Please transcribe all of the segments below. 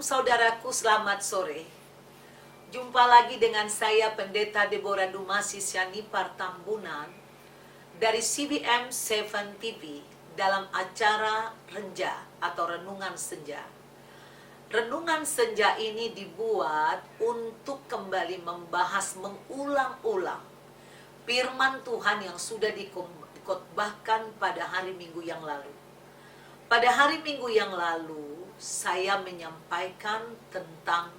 Shalom saudaraku, selamat sore. Jumpa lagi dengan saya Pendeta Deborah Dumasi Sianipar Tambunan dari CBM 7 TV dalam acara Renja atau Renungan Senja. Renungan Senja ini dibuat untuk kembali membahas mengulang-ulang firman Tuhan yang sudah dikotbahkan pada hari Minggu yang lalu. Pada hari Minggu yang lalu, saya menyampaikan tentang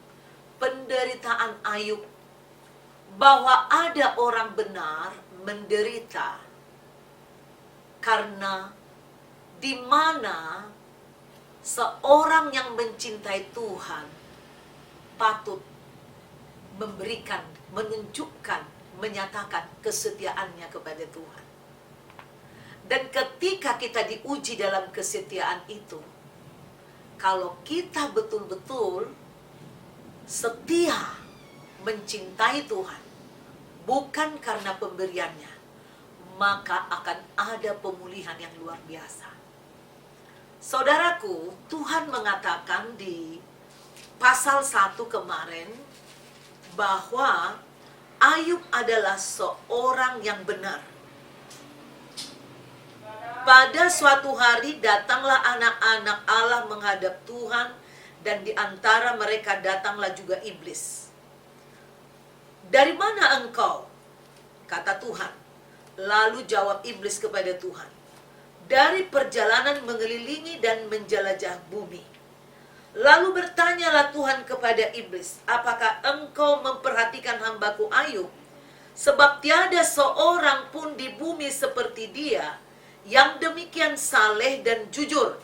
penderitaan Ayub, bahwa ada orang benar menderita karena di mana seorang yang mencintai Tuhan patut memberikan, menunjukkan, menyatakan kesetiaannya kepada Tuhan. Dan ketika kita diuji dalam kesetiaan itu, kalau kita betul-betul setia mencintai Tuhan, bukan karena pemberiannya, maka akan ada pemulihan yang luar biasa. Saudaraku, Tuhan mengatakan di pasal 1 kemarin, bahwa Ayub adalah seorang yang benar. Pada suatu hari datanglah anak-anak Allah menghadap Tuhan, dan di antara mereka datanglah juga iblis. "Dari mana engkau?" kata Tuhan. Lalu jawab iblis kepada Tuhan, "Dari perjalanan mengelilingi dan menjelajah bumi." Lalu bertanyalah Tuhan kepada iblis, "Apakah engkau memperhatikan hambaku Ayub? Sebab tiada seorang pun di bumi seperti dia, yang demikian saleh dan jujur,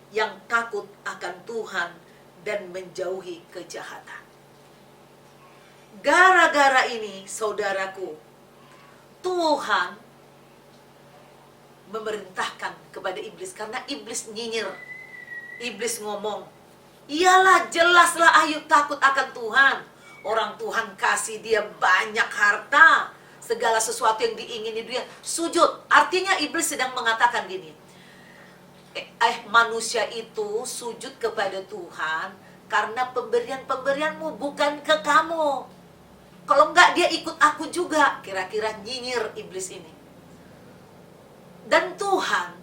yang takut akan Tuhan dan menjauhi kejahatan." Gara-gara ini, saudaraku, Tuhan memerintahkan kepada iblis, karena iblis nyinyir. Iblis ngomong, "Iyalah, jelaslah Ayub takut akan Tuhan. Orang Tuhan kasih dia banyak harta, segala sesuatu yang diingini dia, sujud." Artinya iblis sedang mengatakan gini, manusia itu sujud kepada Tuhan karena pemberian-pemberianmu, bukan ke kamu. Kalau enggak dia ikut aku juga. Kira-kira nyinyir iblis ini. Dan Tuhan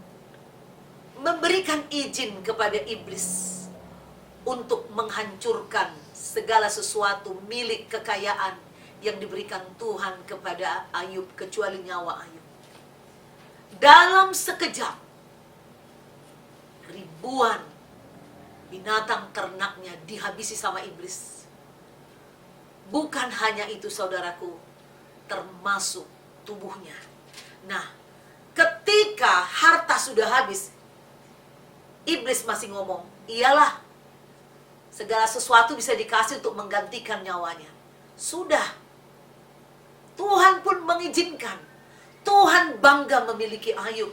memberikan izin kepada iblis untuk menghancurkan segala sesuatu milik kekayaan yang diberikan Tuhan kepada Ayub, kecuali nyawa Ayub. Dalam sekejap, ribuan binatang ternaknya dihabisi sama iblis. Bukan hanya itu, saudaraku, termasuk tubuhnya. Nah, ketika harta sudah habis, iblis masih ngomong, "Iyalah, segala sesuatu bisa dikasih untuk menggantikan nyawanya." Sudah, Tuhan pun mengizinkan. Tuhan bangga memiliki Ayub.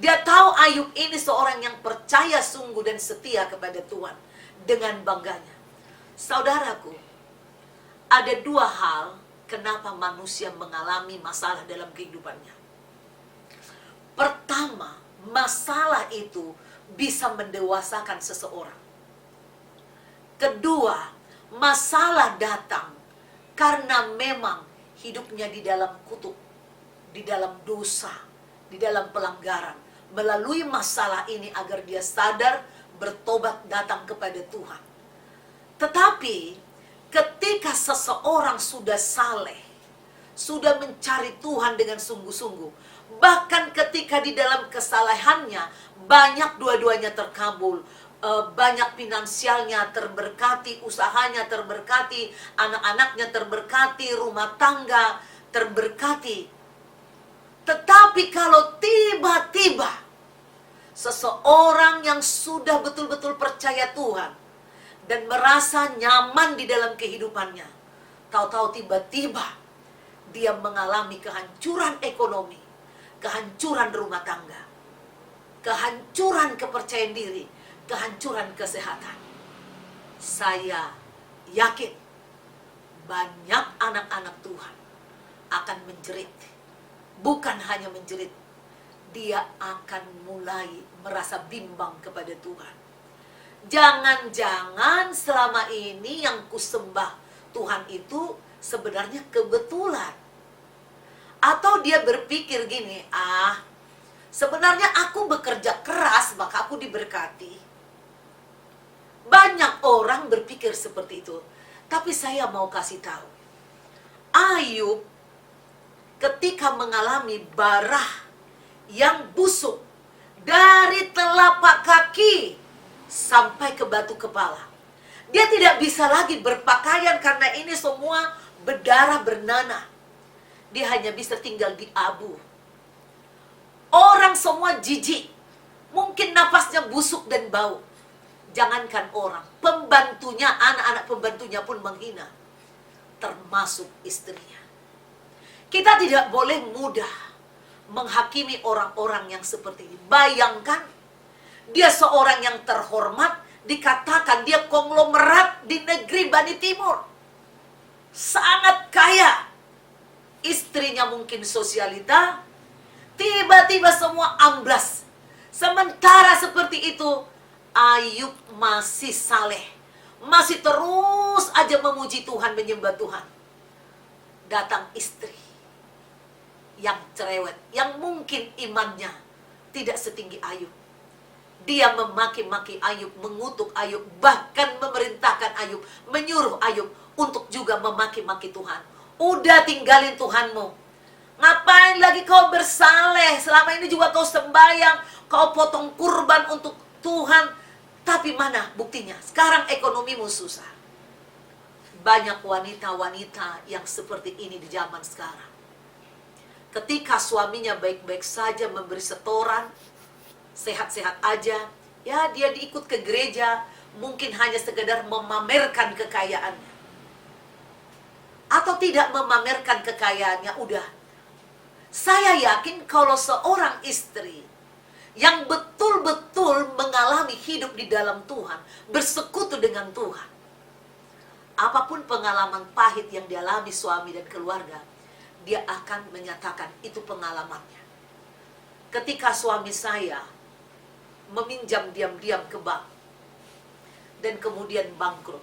Dia tahu Ayub ini seorang yang percaya sungguh dan setia kepada Tuhan. Dengan bangganya, saudaraku, ada dua hal kenapa manusia mengalami masalah dalam kehidupannya. Pertama, masalah itu bisa mendewasakan seseorang. Kedua, masalah datang karena memang hidupnya di dalam kutuk, di dalam dosa, di dalam pelanggaran. Melalui masalah ini agar dia sadar, bertobat, datang kepada Tuhan. Tetapi ketika seseorang sudah saleh, sudah mencari Tuhan dengan sungguh-sungguh, bahkan ketika di dalam kesalehannya banyak dua-duanya terkabul, banyak finansialnya terberkati, usahanya terberkati, anak-anaknya terberkati, rumah tangga terberkati. Tetapi kalau tiba-tiba seseorang yang sudah betul-betul percaya Tuhan dan merasa nyaman di dalam kehidupannya, tahu-tahu tiba-tiba dia mengalami kehancuran ekonomi, kehancuran rumah tangga, kehancuran kepercayaan diri, kehancuran kesehatan. Saya yakin banyak anak-anak Tuhan akan menjerit. Bukan hanya menjerit, dia akan mulai merasa bimbang kepada Tuhan. Jangan-jangan selama ini yang kusembah Tuhan itu sebenarnya kebetulan. Atau dia berpikir gini, sebenarnya aku bekerja keras maka aku diberkati. Banyak orang berpikir seperti itu. Tapi saya mau kasih tahu, Ayub ketika mengalami bara yang busuk dari telapak kaki sampai ke batu kepala, dia tidak bisa lagi berpakaian karena ini semua berdarah bernanah. Dia hanya bisa tinggal di abu. Orang semua jijik. Mungkin napasnya busuk dan bau. Jangankan orang, pembantunya, anak-anak pembantunya pun menghina. Termasuk istrinya. Kita tidak boleh mudah menghakimi orang-orang yang seperti ini. Bayangkan, dia seorang yang terhormat, dikatakan dia konglomerat di negeri Bani Timur. Sangat kaya. Istrinya mungkin sosialita, tiba-tiba semua amblas. Sementara seperti itu, Ayub masih saleh, masih terus aja memuji Tuhan, menyembah Tuhan. Datang istri yang cerewet, yang mungkin imannya tidak setinggi Ayub. Dia memaki-maki Ayub, mengutuk Ayub, bahkan memerintahkan Ayub, menyuruh Ayub untuk juga memaki-maki Tuhan. Udah tinggalin Tuhanmu. Ngapain lagi kau bersaleh? Selama ini juga kau sembahyang, kau potong kurban untuk Tuhan. Tapi mana buktinya? Sekarang ekonomimu susah. Banyak wanita-wanita yang seperti ini di zaman sekarang. Ketika suaminya baik-baik saja memberi setoran, sehat-sehat aja, ya dia diikut ke gereja, mungkin hanya sekedar memamerkan kekayaannya. Atau tidak memamerkan kekayaannya, udah. Saya yakin kalau seorang istri yang betul-betul mengalami hidup di dalam Tuhan, bersekutu dengan Tuhan, apapun pengalaman pahit yang dialami suami dan keluarga, dia akan menyatakan itu pengalamannya. Ketika suami saya meminjam diam-diam ke bank dan kemudian bangkrut,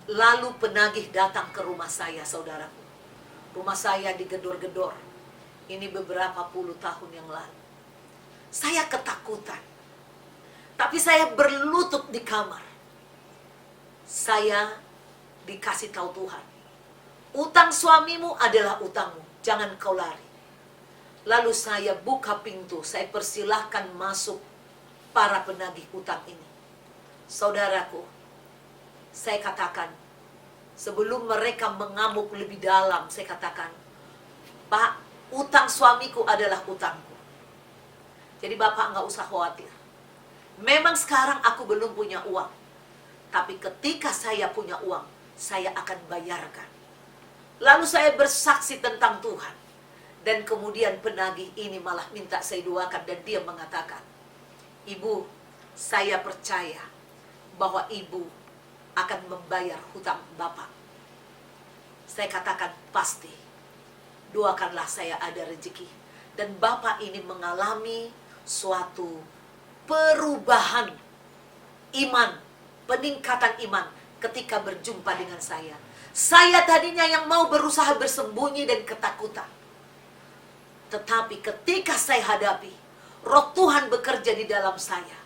lalu penagih datang ke rumah saya, saudaraku. Rumah saya digedor-gedor. Ini beberapa puluh tahun yang lalu. Saya ketakutan. Tapi saya berlutut di kamar. Saya dikasih tahu Tuhan, utang suamimu adalah utangmu, jangan kau lari. Lalu saya buka pintu, saya persilahkan masuk para penagih utang ini. Saudaraku, saya katakan, sebelum mereka mengamuk lebih dalam, saya katakan, Pak, utang suamiku adalah utangku. Jadi Bapak nggak usah khawatir. Memang sekarang aku belum punya uang, tapi ketika saya punya uang, saya akan bayarkan. Lalu saya bersaksi tentang Tuhan. Dan kemudian penagih ini malah minta saya doakan, dan dia mengatakan, Ibu, saya percaya bahwa Ibu akan membayar hutang Bapak. Saya katakan, pasti. Doakanlah saya ada rezeki. Dan Bapak ini mengalami suatu perubahan iman, peningkatan iman ketika berjumpa dengan saya. Saya tadinya yang mau berusaha bersembunyi dan ketakutan. Tetapi ketika saya hadapi, Roh Tuhan bekerja di dalam saya.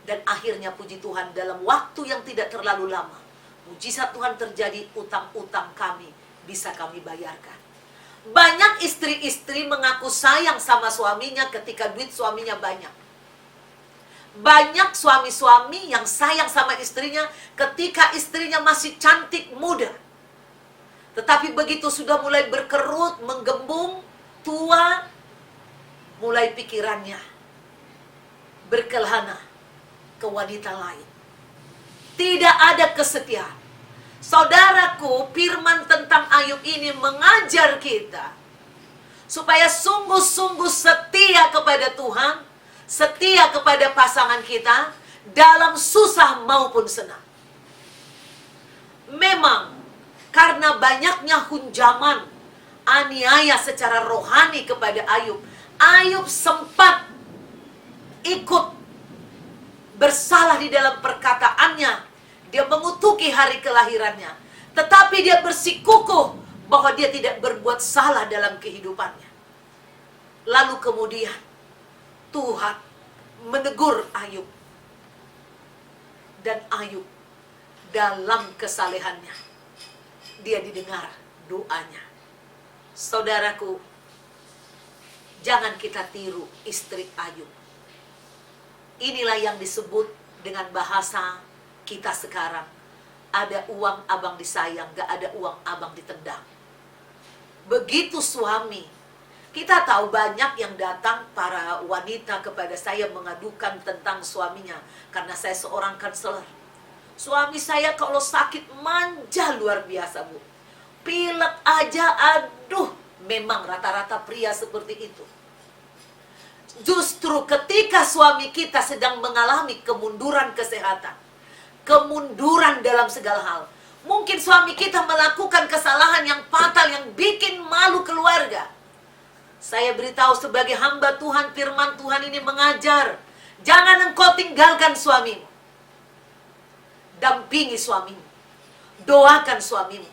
Dan akhirnya puji Tuhan, dalam waktu yang tidak terlalu lama, mujizat Tuhan terjadi, utang-utang kami bisa kami bayarkan. Banyak istri-istri mengaku sayang sama suaminya ketika duit suaminya banyak. Banyak suami-suami yang sayang sama istrinya ketika istrinya masih cantik, muda. Tetapi begitu sudah mulai berkerut, menggembung, tua, mulai pikirannya berkelana ke wanita lain. Tidak ada kesetiaan. Saudaraku, firman tentang Ayub ini mengajar kita supaya sungguh-sungguh setia kepada Tuhan, setia kepada pasangan kita dalam susah maupun senang. Memang karena banyaknya hunjaman, aniaya secara rohani kepada Ayub, Ayub sempat ikut bersalah di dalam perkataannya, dia mengutuki hari kelahirannya, tetapi dia bersikukuh bahwa dia tidak berbuat salah dalam kehidupannya. Lalu kemudian Tuhan menegur Ayub, dan Ayub dalam kesalehannya dia didengar doanya. Saudaraku, jangan kita tiru istri Ayub. Inilah yang disebut dengan bahasa kita sekarang, ada uang abang disayang, gak ada uang abang ditendang. Begitu suami. Kita tahu banyak yang datang para wanita kepada saya mengadukan tentang suaminya, karena saya seorang konselor. Suami saya kalau sakit manja luar biasa, Bu. Pilek aja, aduh, memang rata-rata pria seperti itu. Justru ketika suami kita sedang mengalami kemunduran kesehatan, kemunduran dalam segala hal, mungkin suami kita melakukan kesalahan yang fatal, yang bikin malu keluarga. Saya beritahu sebagai hamba Tuhan, firman Tuhan ini mengajar, jangan engkau tinggalkan suamimu. Dampingi suamimu, doakan suamimu,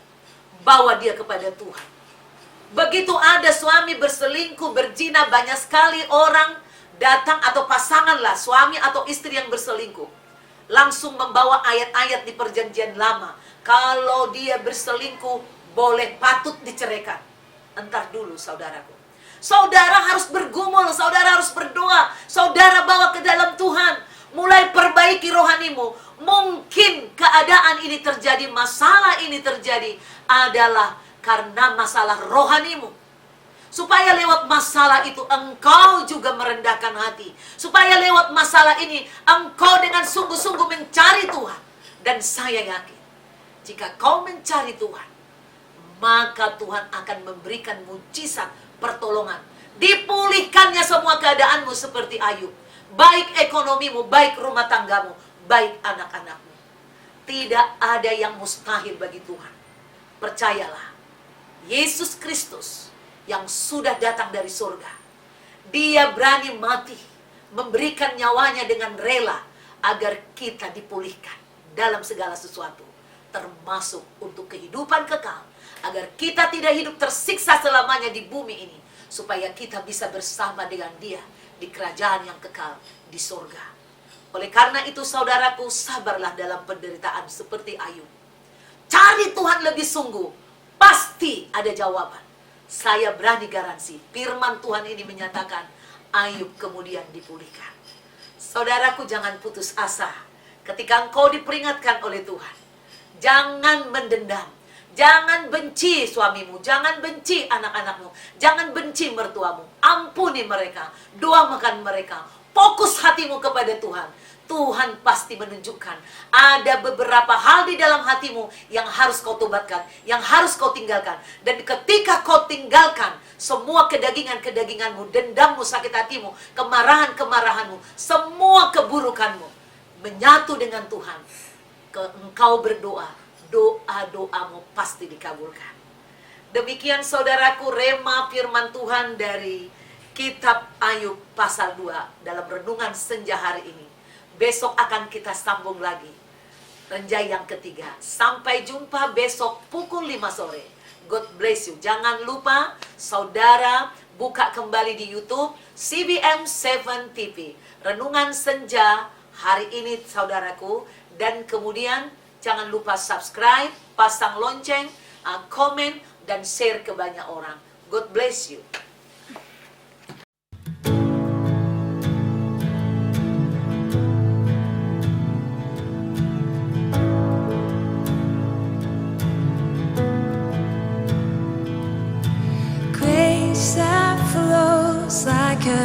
bawa dia kepada Tuhan. Begitu ada suami berselingkuh, berzina, banyak sekali orang datang, atau pasangan lah, suami atau istri yang berselingkuh, langsung membawa ayat-ayat di perjanjian lama. Kalau dia berselingkuh, boleh patut diceraikan. Entar dulu saudaraku. Saudara harus bergumul, saudara harus berdoa, saudara bawa ke dalam Tuhan. Mulai perbaiki rohanimu. Mungkin keadaan ini terjadi, masalah ini terjadi adalah karena masalah rohanimu. Supaya lewat masalah itu engkau juga merendahkan hati. Supaya lewat masalah ini engkau dengan sungguh-sungguh mencari Tuhan. Dan saya yakin, jika kau mencari Tuhan, maka Tuhan akan memberikan mujizat pertolongan. Dipulihkannya semua keadaanmu seperti Ayub. Baik ekonomimu, baik rumah tanggamu, baik anak-anakmu. Tidak ada yang mustahil bagi Tuhan. Percayalah, Yesus Kristus yang sudah datang dari surga, dia berani mati, memberikan nyawanya dengan rela agar kita dipulihkan dalam segala sesuatu, termasuk untuk kehidupan kekal, agar kita tidak hidup tersiksa selamanya di bumi ini, supaya kita bisa bersama dengan dia di kerajaan yang kekal di surga. Oleh karena itu saudaraku, sabarlah dalam penderitaan seperti Ayub. Cari Tuhan lebih sungguh, pasti ada jawaban. Saya berani garansi, firman Tuhan ini menyatakan Ayub kemudian dipulihkan. Saudaraku, jangan putus asa ketika engkau diperingatkan oleh Tuhan. Jangan mendendam, jangan benci suamimu, jangan benci anak-anakmu, jangan benci mertuamu. Ampuni mereka, doakan mereka, fokus hatimu kepada Tuhan. Tuhan pasti menunjukkan ada beberapa hal di dalam hatimu yang harus kau tobatkan, yang harus kau tinggalkan. Dan ketika kau tinggalkan semua kedagingan-kedaginganmu, dendammu, sakit hatimu, kemarahan-kemarahanmu, semua keburukanmu, menyatu dengan Tuhan, engkau berdoa, doa-doamu pasti dikabulkan. Demikian saudaraku, rema firman Tuhan dari kitab Ayub pasal 2 dalam renungan senja hari ini. Besok akan kita sambung lagi renjai yang ketiga. Sampai jumpa besok pukul 5 sore. God bless you. Jangan lupa saudara buka kembali di YouTube CBM 7 TV. Renungan senja hari ini saudaraku. Dan kemudian jangan lupa subscribe, pasang lonceng, komen, dan share ke banyak orang. God bless you. Grace that flows like a